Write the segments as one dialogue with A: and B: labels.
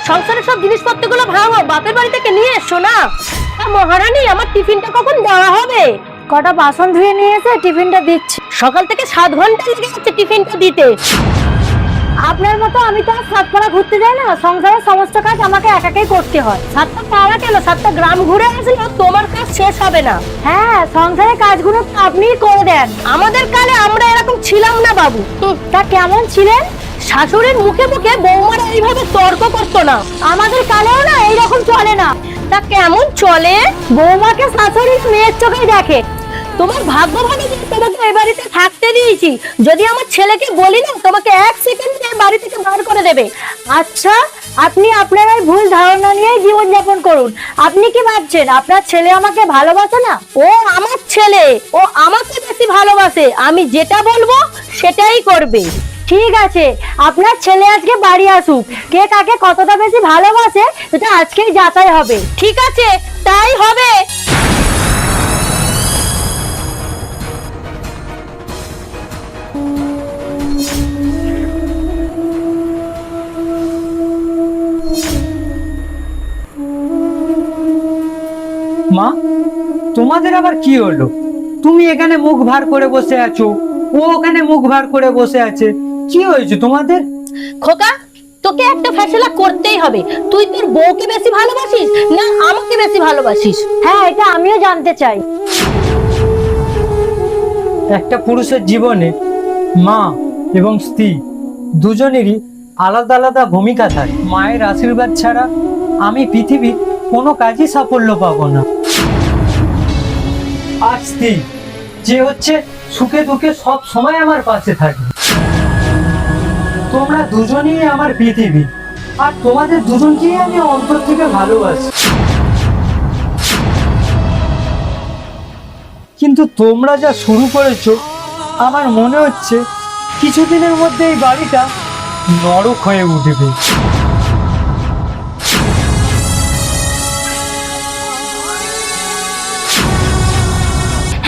A: সংসারের সব জিনিসপত্রগুলো ভাঙো, বাপের বাড়ি থেকে নিয়ে এসো না। মহারানী, আমার টিফিনটা কখন দেওয়া হবে?
B: কটা বাসন ধুয়ে নিয়েছে, টিফিনটা দিচ্ছি।
A: সকাল থেকে 7 ঘন্টা লেগে যাচ্ছে টিফিনটা দিতে।
B: আপনার মতো আমি তো আর সাতপাড়া ঘুরতে যাই না, সংসারের সমস্ত কাজ আমাকে একাকেই করতে হয়।
A: 7টা পাড়া কেন, 7টা গ্রাম ঘুরে আসলেও তোমার কাজ শেষ হবে না।
B: হ্যাঁ, সংসারের কাজগুলো তো আপনিই করে দেন।
A: আমাদের কালে আমরা এরকম ছিলাম না বাবু।
B: তা কেমন ছিলেন?
A: শাশুড়ির মুখে মুখে বৌমারা এইভাবে তর্ক করতো না।
B: আমাদের কালেও না এইরকম চলে না।
A: তা কেমন চলে?
B: বৌমাকে শাশুড়ি মেয়ের চোখেই দেখে।
A: তোমার ভাগ্য ভালো যে তোমাকে এই বাড়িতে থাকতে দিয়েছি। যদি আমার ছেলেকে বলি না, তোমাকে 1 সেকেন্ডে বাড়ি থেকে বার করে দেবে।
B: আচ্ছা, আপনি আপনার এই ভুল ধারণা নিয়েই জীবনযাপন করুন। আপনি কি ভাবছেন আপনার ছেলে আমাকে ভালোবাসে না?
A: ও আমার ছেলে, ও আমাকে বেশি ভালোবাসে। আমি যেটা বলবো সেটাই করবে।
B: ঠিক আছে, আপনার ছেলে আজকে বাড়ি আসুক। কে কাকে কতটা বেশি ভালোবাসে সেটা আজকেই যাচাই হবে।
A: ঠিক আছে, তাই হবে।
C: মা, তোমাদের আবার কি হলো? তুমি এখানে মুখ ভার করে বসে আছো, ও ওখানে মুখ ভার করে বসে আছে। কি হয়েছে তোমাদের?
A: খোকা, তোকে একটা ফয়সালা করতেই হবে। তুই তোর বউকে বেশি ভালোবাসিস না আমাকে বেশি ভালোবাসিস?
B: হ্যাঁ, এটা আমিও জানতে চাই।
C: একটা পুরুষের জীবনে মা এবং স্ত্রী দুজনেরই আলাদা আলাদা ভূমিকা থাকে। মায়ের আশীর্বাদ ছাড়া আমি পৃথিবীর কোনো কাজই সাফল্য পাবো না। আর স্ত্রী যে হচ্ছে সুখে দুঃখে সব সময় আমার পাশে থাকে। তোমরা দুজনেই আমার পৃথিবী, আর তোমাদের দুজনকেই আমি অন্তর থেকে ভালোবাসি। কিন্তু তোমরা যা শুরু করেছো, আমার মনে হচ্ছে কিছুদিনের মধ্যে এই বাড়িটা নরক হয়ে উঠবে।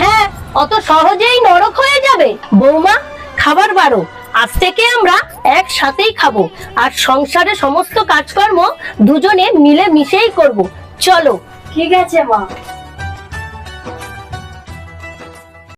A: হ্যাঁ, অত সহজেই নরক হয়ে যাবে? বৌমা, খাবার বারো। আজ থেকে আমরা একসাথেই খাবো, আর সংসারে সমস্ত কাজকর্ম দুজনে মিলে মিশেই করব। চলো।
B: ঠিক আছে মা।